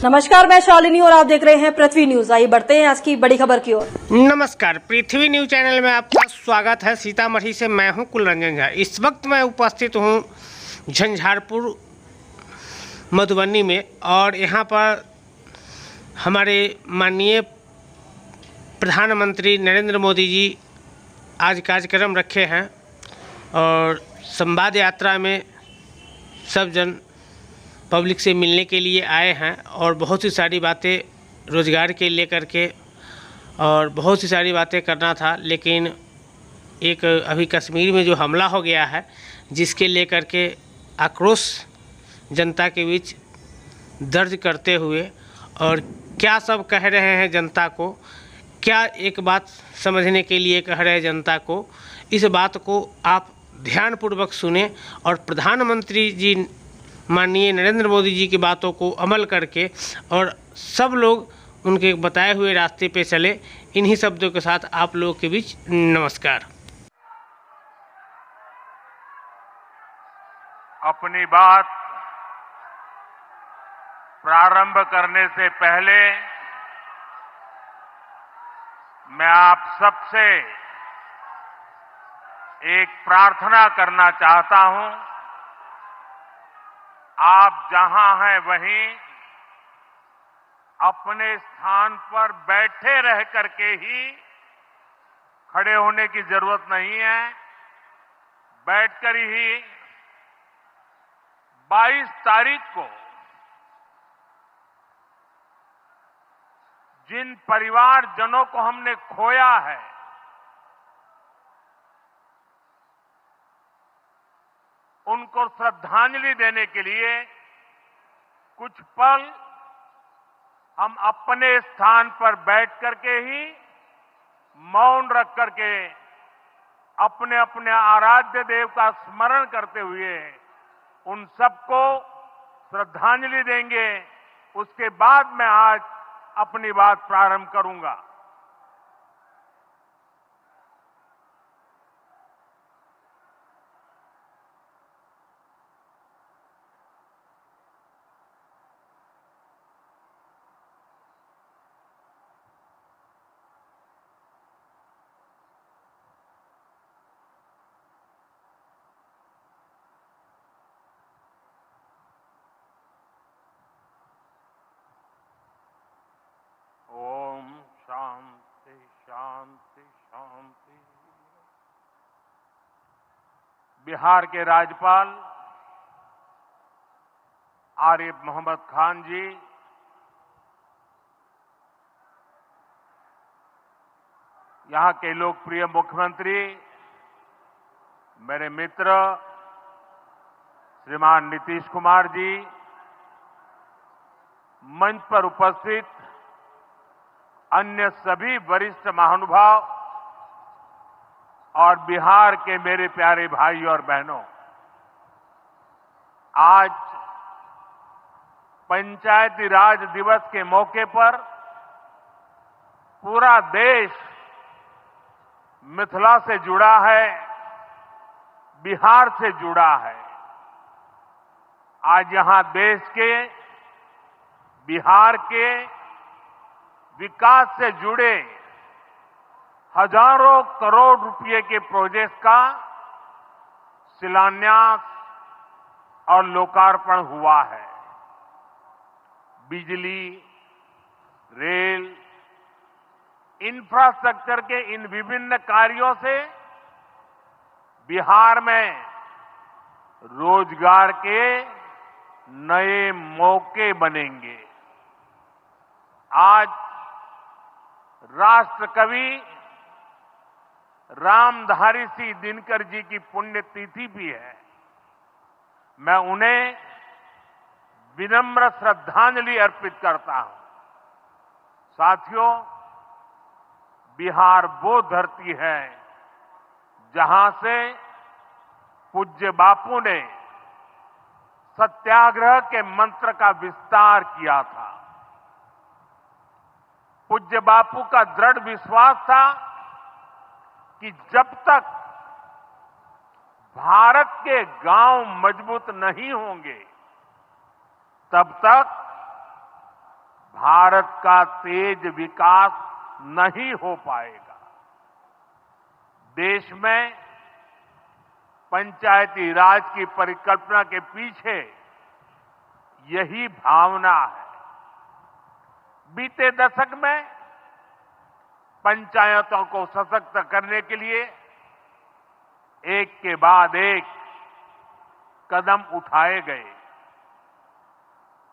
नमस्कार, मैं शालिनी और आप देख रहे हैं पृथ्वी न्यूज। आइए बढ़ते हैं आज की बड़ी खबर की ओर। नमस्कार, पृथ्वी न्यूज चैनल में आपका स्वागत है। सीतामढ़ी से मैं हूं कुलरंजन झा। इस वक्त मैं उपस्थित हूं झंझारपुर मधुबनी में और यहां पर हमारे माननीय प्रधानमंत्री नरेंद्र मोदी जी आज कार्यक्रम रखे हैं और संवाद यात्रा में सब जन पब्लिक से मिलने के लिए आए हैं और बहुत सी सारी बातें रोज़गार के लेकर के और बहुत सी सारी बातें करना था, लेकिन एक अभी कश्मीर में जो हमला हो गया है जिसके लेकर के आक्रोश जनता के बीच दर्ज करते हुए और क्या सब कह रहे हैं जनता को, क्या एक बात समझने के लिए कह रहे हैं जनता को, इस बात को आप ध्यानपूर्वक सुने और प्रधानमंत्री जी माननीय नरेंद्र मोदी जी की बातों को अमल करके और सब लोग उनके बताए हुए रास्ते पे चले। इन्हीं शब्दों के साथ आप लोगों के बीच नमस्कार। अपनी बात प्रारंभ करने से पहले मैं आप सबसे एक प्रार्थना करना चाहता हूं। आप जहां हैं वहीं अपने स्थान पर बैठे रह करके ही, खड़े होने की जरूरत नहीं है, बैठकर ही 22 तारीख को जिन परिवारजनों को हमने खोया है, उनको श्रद्धांजलि देने के लिए कुछ पल हम अपने स्थान पर बैठ करके ही मौन रख करके अपने अपने आराध्य देव का स्मरण करते हुए उन सबको श्रद्धांजलि देंगे। उसके बाद मैं आज अपनी बात प्रारंभ करूंगा। शांति शांति शांति। बिहार के राज्यपाल आरिफ मोहम्मद खान जी, यहां के लोकप्रिय मुख्यमंत्री मेरे मित्र श्रीमान नीतीश कुमार जी, मंच पर उपस्थित अन्य सभी वरिष्ठ महानुभाव और बिहार के मेरे प्यारे भाई और बहनों, आज पंचायती राज दिवस के मौके पर पूरा देश मिथिला से जुड़ा है, बिहार से जुड़ा है। आज यहां देश के, बिहार के विकास से जुड़े हजारों करोड़ रुपए के प्रोजेक्ट का शिलान्यास और लोकार्पण हुआ है। बिजली, रेल, इंफ्रास्ट्रक्चर के इन विभिन्न कार्यों से बिहार में रोजगार के नए मौके बनेंगे। आज राष्ट्र कवि रामधारी सिंह दिनकर जी की पुण्यतिथि भी है। मैं उन्हें विनम्र श्रद्धांजलि अर्पित करता हूं। साथियों, बिहार वो धरती है जहां से पूज्य बापू ने सत्याग्रह के मंत्र का विस्तार किया था। पूज्य बापू का दृढ़ विश्वास था कि जब तक भारत के गांव मजबूत नहीं होंगे तब तक भारत का तेज विकास नहीं हो पाएगा। देश में पंचायती राज की परिकल्पना के पीछे यही भावना है। बीते दशक में पंचायतों को सशक्त करने के लिए एक के बाद एक कदम उठाए गए।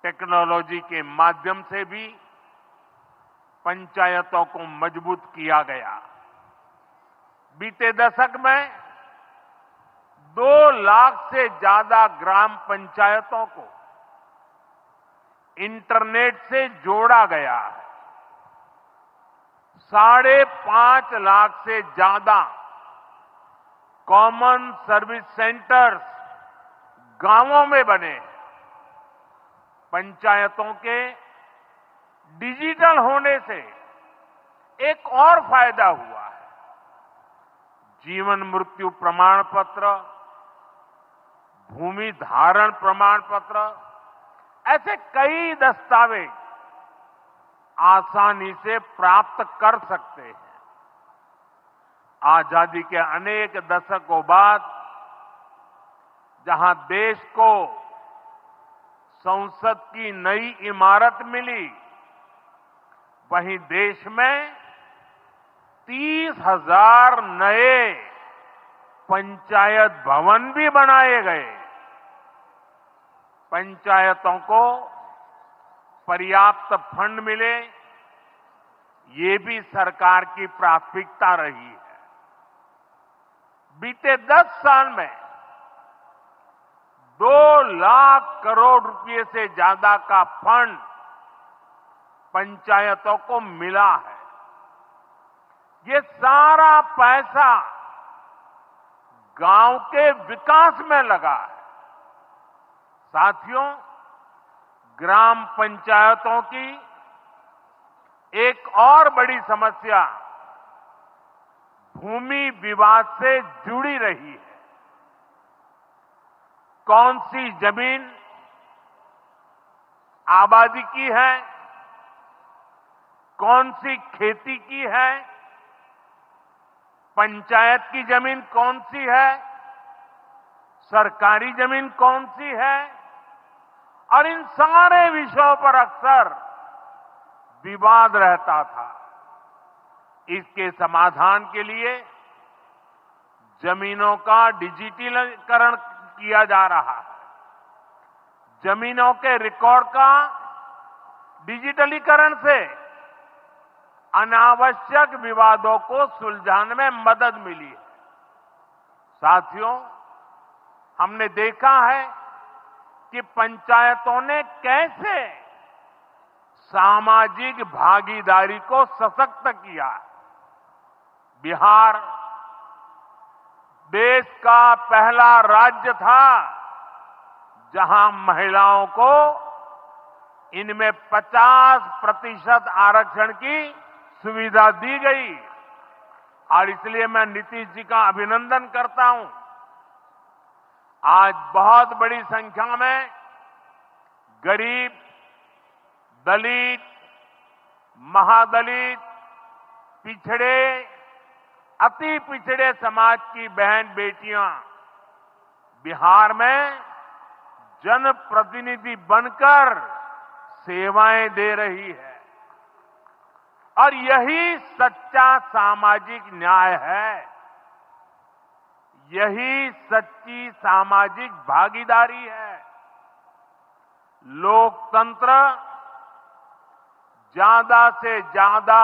टेक्नोलॉजी के माध्यम से भी पंचायतों को मजबूत किया गया। बीते दशक में 2 लाख से ज्यादा ग्राम पंचायतों को इंटरनेट से जोड़ा गया है। 5.5 लाख से ज्यादा कॉमन सर्विस सेंटर्स गांवों में बने हैं। पंचायतों के डिजिटल होने से एक और फायदा हुआ है। जीवन मृत्यु प्रमाण पत्र, भूमि धारण प्रमाण पत्र, ऐसे कई दस्तावेज आसानी से प्राप्त कर सकते हैं। आजादी के अनेक दशकों बाद जहां देश को संसद की नई इमारत मिली, वहीं देश में 30,000 नए पंचायत भवन भी बनाए गए। पंचायतों को पर्याप्त फंड मिले, ये भी सरकार की प्राथमिकता रही है। बीते 10 साल में 2 लाख करोड़ रुपए से ज्यादा का फंड पंचायतों को मिला है। ये सारा पैसा गांव के विकास में लगा है। साथियों, ग्राम पंचायतों की एक और बड़ी समस्या भूमि विवाद से जुड़ी रही है। कौन सी जमीन आबादी की है, कौन सी खेती की है, पंचायत की जमीन कौन सी है, सरकारी जमीन कौन सी है, और इन सारे विषयों पर अक्सर विवाद रहता था। इसके समाधान के लिए जमीनों का डिजिटलीकरण किया जा रहा है। जमीनों के रिकॉर्ड का डिजिटलीकरण से अनावश्यक विवादों को सुलझाने में मदद मिली है। साथियों, हमने देखा है कि पंचायतों ने कैसे सामाजिक भागीदारी को सशक्त किया। बिहार देश का पहला राज्य था जहां महिलाओं को इनमें 50% आरक्षण की सुविधा दी गई, और इसलिए मैं नीतीश जी का अभिनंदन करता हूं। आज बहुत बड़ी संख्या में गरीब, दलित, महादलित, पिछड़े, अति पिछड़े समाज की बहन बेटियां बिहार में जनप्रतिनिधि बनकर सेवाएं दे रही है, और यही सच्चा सामाजिक न्याय है। यही सच्ची सामाजिक भागीदारी है। लोकतंत्र ज्यादा से ज्यादा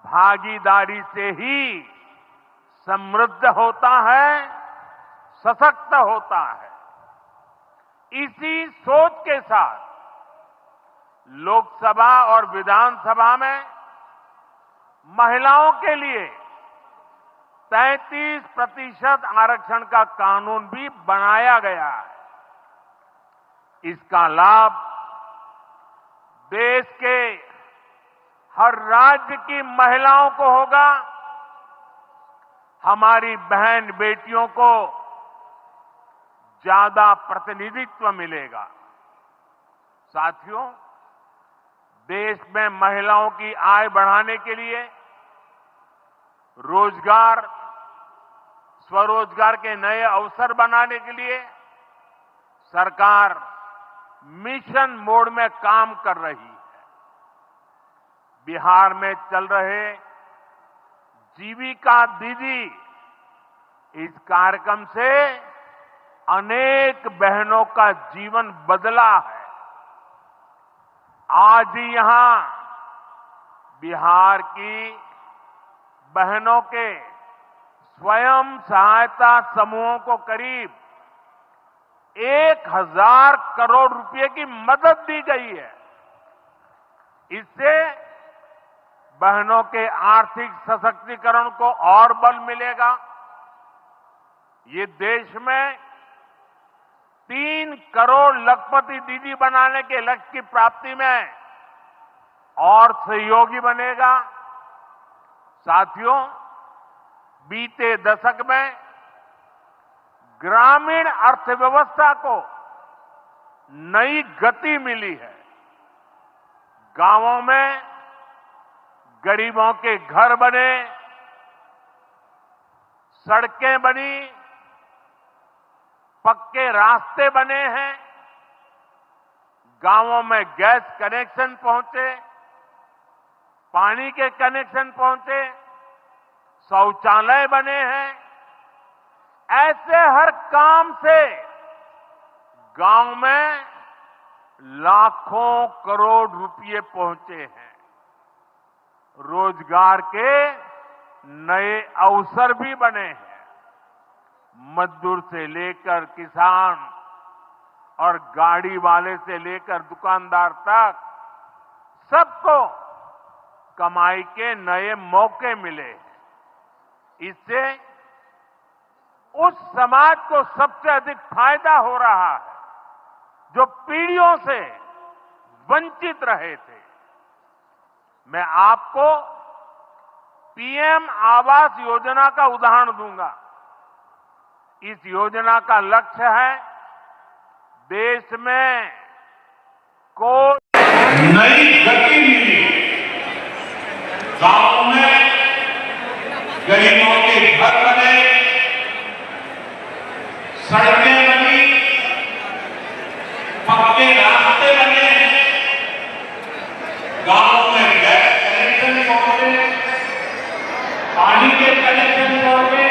भागीदारी से ही समृद्ध होता है, सशक्त होता है। इसी सोच के साथ लोकसभा और विधानसभा में महिलाओं के लिए 33% आरक्षण का कानून भी बनाया गया है। इसका लाभ देश के हर राज्य की महिलाओं को होगा। हमारी बहन बेटियों को ज्यादा प्रतिनिधित्व मिलेगा। साथियों, देश में महिलाओं की आय बढ़ाने के लिए रोजगार, स्वरोजगार के नए अवसर बनाने के लिए सरकार मिशन मोड में काम कर रही है। बिहार में चल रहे जीविका दीदी इस कार्यक्रम से अनेक बहनों का जीवन बदला है। आज ही यहां बिहार की बहनों के स्वयं सहायता समूहों को करीब 1000 करोड़ रुपए की मदद दी गई है। इससे बहनों के आर्थिक सशक्तिकरण को और बल मिलेगा। ये देश में 3 करोड़ लखपति दीदी बनाने के लक्ष्य की प्राप्ति में और सहयोगी बनेगा। साथियों, बीते दशक में ग्रामीण अर्थव्यवस्था को नई गति मिली है। गांवों में गरीबों के घर बने, सड़कें बनी, पक्के रास्ते बने हैं, गांवों में गैस कनेक्शन पहुंचे, पानी के कनेक्शन पहुंचे, शौचालय बने हैं। ऐसे हर काम से गांव में लाखों करोड़ रुपए पहुंचे हैं। रोजगार के नए अवसर भी बने हैं। मजदूर से लेकर किसान और गाड़ी वाले से लेकर दुकानदार तक सबको कमाई के नए मौके मिले। इससे उस समाज को सबसे अधिक फायदा हो रहा है जो पीढ़ियों से वंचित रहे थे। मैं आपको पीएम आवास योजना का उदाहरण दूंगा। इस योजना का लक्ष्य है देश में कोई नई गति मिली। गांव में गरीबों के घर बने, सड़कें बनी, पक्के रास्ते बने, गांव में गैस कनेक्शन पहुंचे, पानी के कनेक्शन पहुंचे,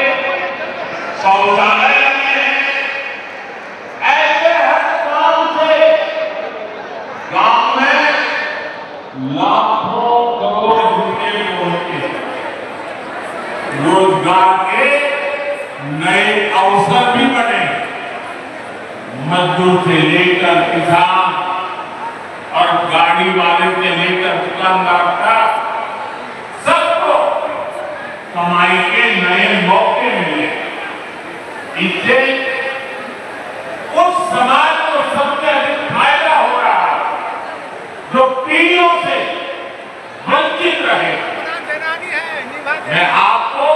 शौचालय बने। ऐसे हर काम से गांव में लाखों करोड़ रुपए पहुंचे। रोजगार के नए अवसर भी बने। मजदूर से लेकर किसान और गाड़ी वाले से लेकर दुकानदार तक सबको कमाई के नए मौके मिले। इससे उस समाज को सबसे अधिक फायदा हो रहा है जो पीढ़ियों से वंचित रहे। मैं आपको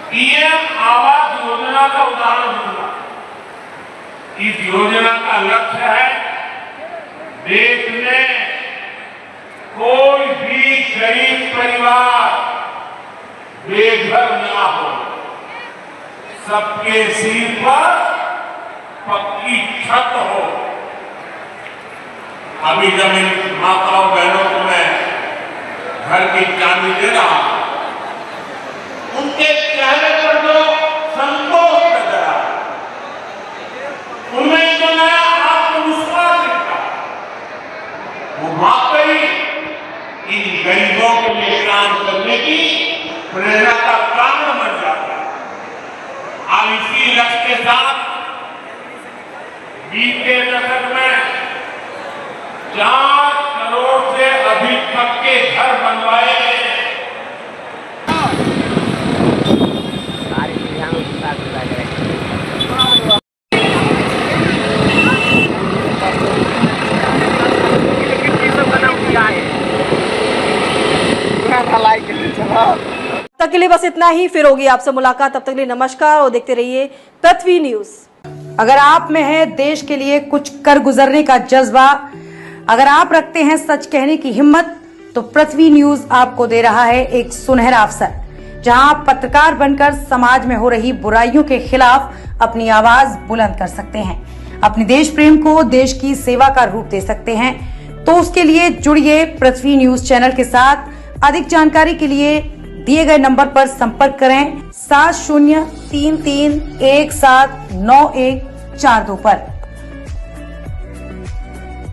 पीएम आवास योजना का उदाहरण दूंगा। इस योजना का लक्ष्य है देश में कोई भी गरीब परिवार बेघर ना हो, सबके सिर पर पक्की छत हो। अभी जब इन माताओं बहनों को मैं घर की चाबी दे रहा हूं, उनके चेहरे पर जो संतोष नजर आ, उनमें जो नया आत्मविश्वास दिखता, वो वाकई इन गरीबों के लिए काम करने की प्रेरणा का कारण बन जाता है। अब इसी लक्ष्य के साथ बीते दशक में 4 करोड़ से अधिक पक्के घर बनवाए गए। तब तक के लिए बस इतना ही। फिर होगी आपसे मुलाकात। तब तक के लिए नमस्कार और देखते रहिए पृथ्वी न्यूज। अगर आप में है देश के लिए कुछ कर गुजरने का जज्बा, अगर आप रखते हैं सच कहने की हिम्मत, तो पृथ्वी न्यूज आपको दे रहा है एक सुनहरा अवसर, जहां आप पत्रकार बनकर समाज में हो रही बुराइयों के खिलाफ अपनी आवाज बुलंद कर सकते हैं, अपने देश प्रेम को देश की सेवा का रूप दे सकते हैं। तो उसके लिए जुड़िए पृथ्वी न्यूज चैनल के साथ। अधिक जानकारी के लिए दिए गए नंबर पर संपर्क करें 7033179142 पर।